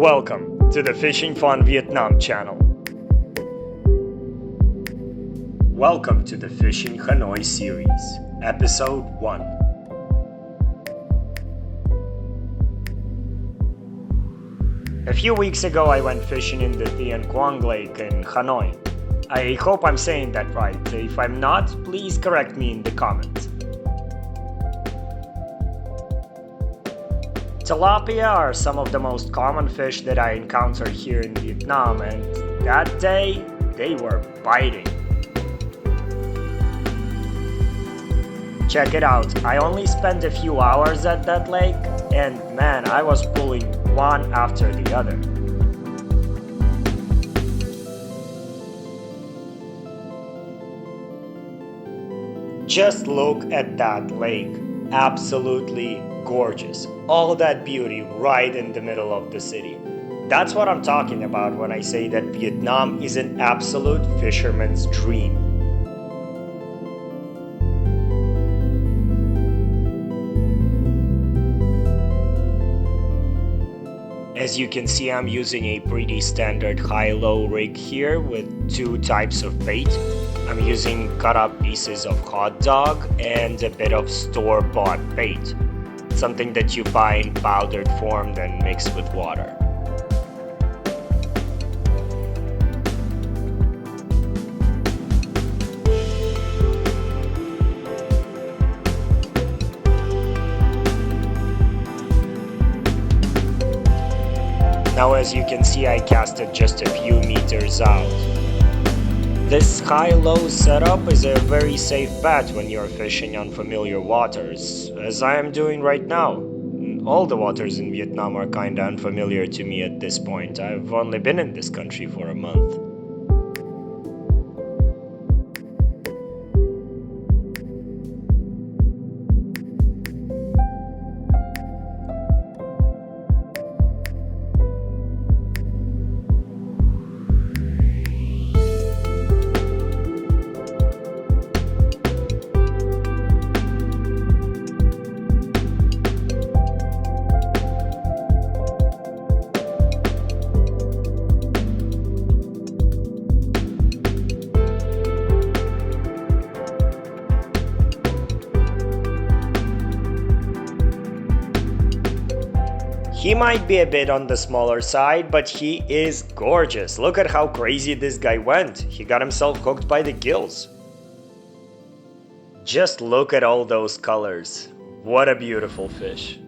Welcome to the Fishing Fun Vietnam channel. Welcome to the Fishing Hanoi series, episode 1. A few weeks ago I went fishing in the Tien Quang Lake in Hanoi. I hope I'm saying that right. If I'm not, please correct me in the comments. Tilapia are some of the most common fish that I encounter here in Vietnam, and that day, they were biting. Check it out, I only spent a few hours at that lake, and man, I was pulling one after the other. Just look at that lake, absolutely gorgeous. All that beauty right in the middle of the city. That's what I'm talking about when I say that Vietnam is an absolute fisherman's dream. As you can see, I'm using a pretty standard high-low rig here with two types of bait. I'm using cut up pieces of hot dog and a bit of store-bought bait. Something that you buy in powdered form then mix with water. Now as you can see, I casted just a few meters out. This high-low setup is a very safe bet when you're fishing unfamiliar waters, as I am doing right now. All the waters in Vietnam are kinda unfamiliar to me at this point. I've only been in this country for a month. He might be a bit on the smaller side, but he is gorgeous. Look at how crazy this guy went. He got himself hooked by the gills. Just look at all those colors. What a beautiful fish.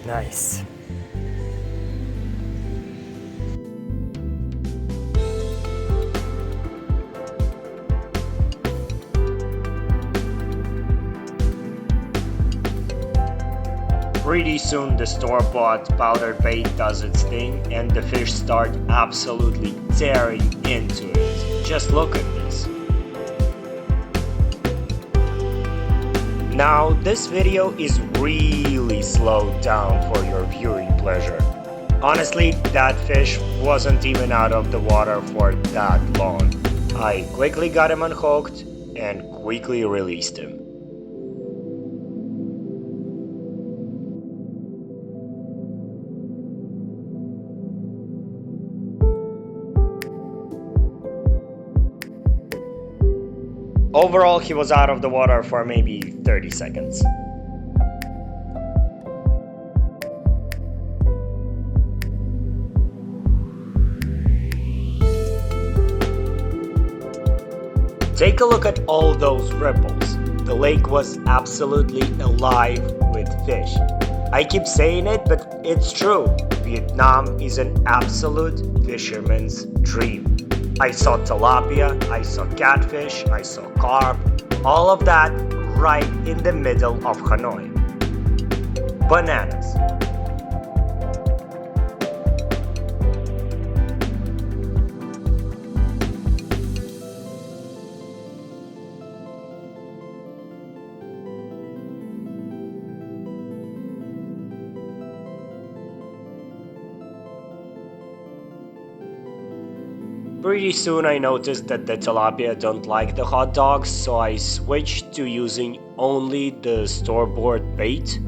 Nice. Pretty soon the store-bought powdered bait does its thing and the fish start absolutely tearing into it. Just look at this. Now, this video is really slowed down for your viewing pleasure. Honestly, that fish wasn't even out of the water for that long. I quickly got him unhooked and quickly released him. Overall, he was out of the water for maybe 30 seconds. Take a look at all those ripples. The lake was absolutely alive with fish. I keep saying it, but it's true. Vietnam is an absolute fisherman's dream. I saw tilapia, I saw catfish, I saw carp, all of that right in the middle of Hanoi. Bananas. Pretty soon I noticed that the tilapia don't like the hot dogs, so I switched to using only the store-bought bait.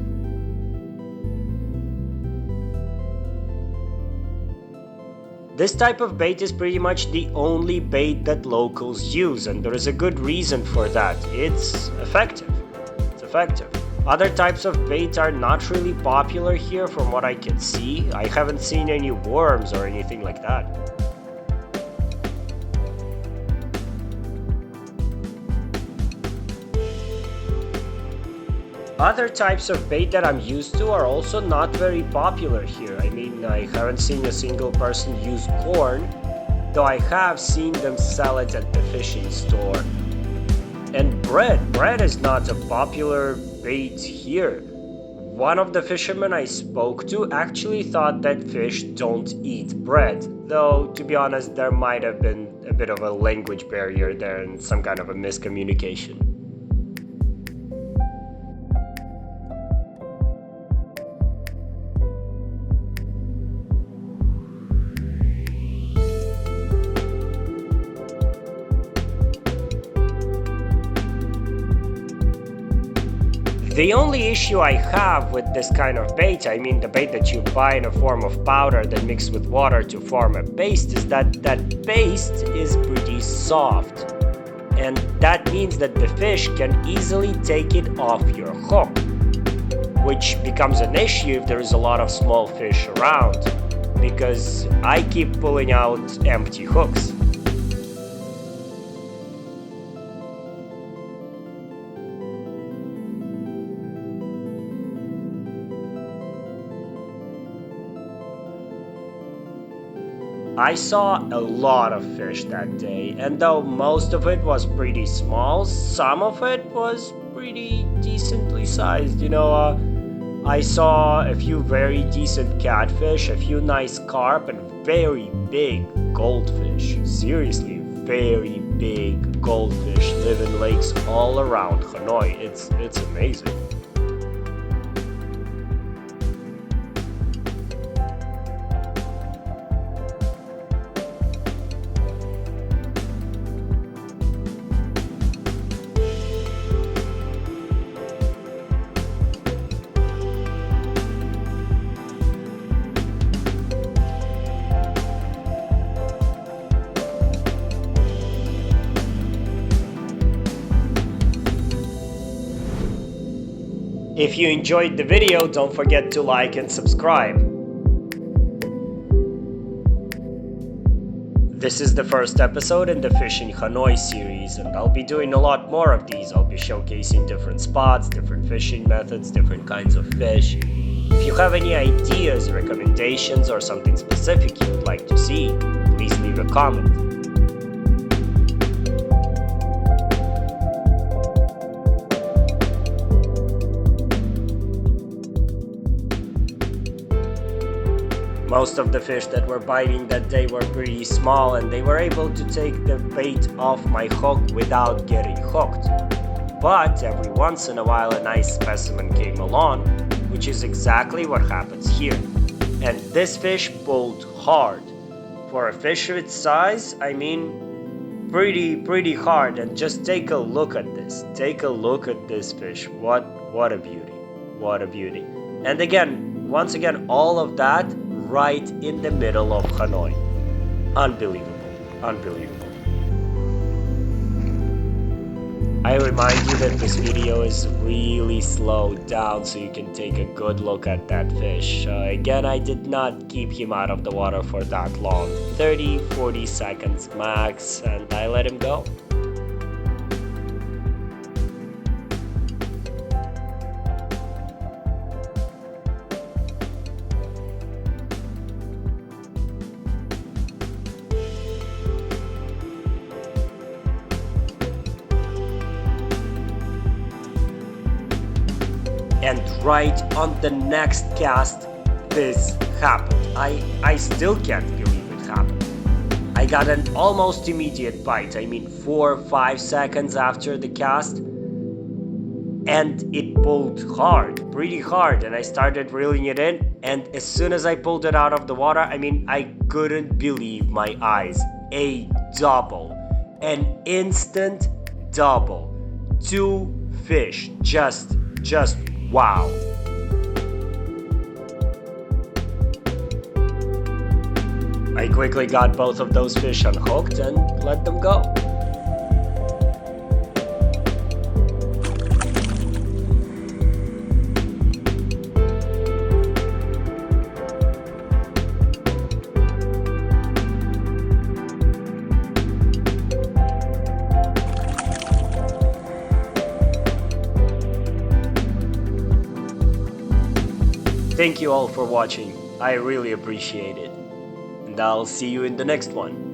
This type of bait is pretty much the only bait that locals use, and there is a good reason for that. It's effective. It's effective. Other types of bait are not really popular here from what I can see. I haven't seen any worms or anything like that. Other types of bait that I'm used to are also not very popular here. I mean, I haven't seen a single person use corn, though I have seen them sell it at the fishing store. And bread. Bread is not a popular bait here. One of the fishermen I spoke to actually thought that fish don't eat bread, though to be honest, there might have been a bit of a language barrier there and some kind of a miscommunication. The only issue I have with this kind of bait, I mean the bait that you buy in a form of powder that mixed with water to form a paste, is that that paste is pretty soft. And that means that the fish can easily take it off your hook, which becomes an issue if there is a lot of small fish around, because I keep pulling out empty hooks. I saw a lot of fish that day, and though most of it was pretty small, some of it was pretty decently sized. I saw a few very decent catfish, a few nice carp, and very big goldfish. Seriously, very big goldfish live in lakes all around Hanoi. It's amazing. If you enjoyed the video, don't forget to like and subscribe. This is the first episode in the Fish in Hanoi series, and I'll be doing a lot more of these. I'll be showcasing different spots, different fishing methods, different kinds of fish. If you have any ideas, recommendations, or something specific you would like to see, please leave a comment. Most of the fish that were biting that day were pretty small, and they were able to take the bait off my hook without getting hooked. But every once in a while a nice specimen came along, which is exactly what happens here. And this fish pulled hard. For a fish of its size, I mean pretty hard. And just take a look at this. Take a look at this fish. What a beauty. What a beauty. And once again, all of that right in the middle of Hanoi. Unbelievable. Unbelievable. I remind you that this video is really slowed down so you can take a good look at that fish. Again, I did not keep him out of the water for that long. 30-40 seconds max, and I let him go. And right on the next cast, this happened. I still can't believe it happened. I got an almost immediate bite. I mean 4 or 5 seconds after the cast. And it pulled hard, pretty hard. And I started reeling it in. And as soon as I pulled it out of the water, I mean, I couldn't believe my eyes. a double, an instant double. Two fish, just wow. I quickly got both of those fish unhooked and let them go. Thank you all for watching. I really appreciate it. And I'll see you in the next one.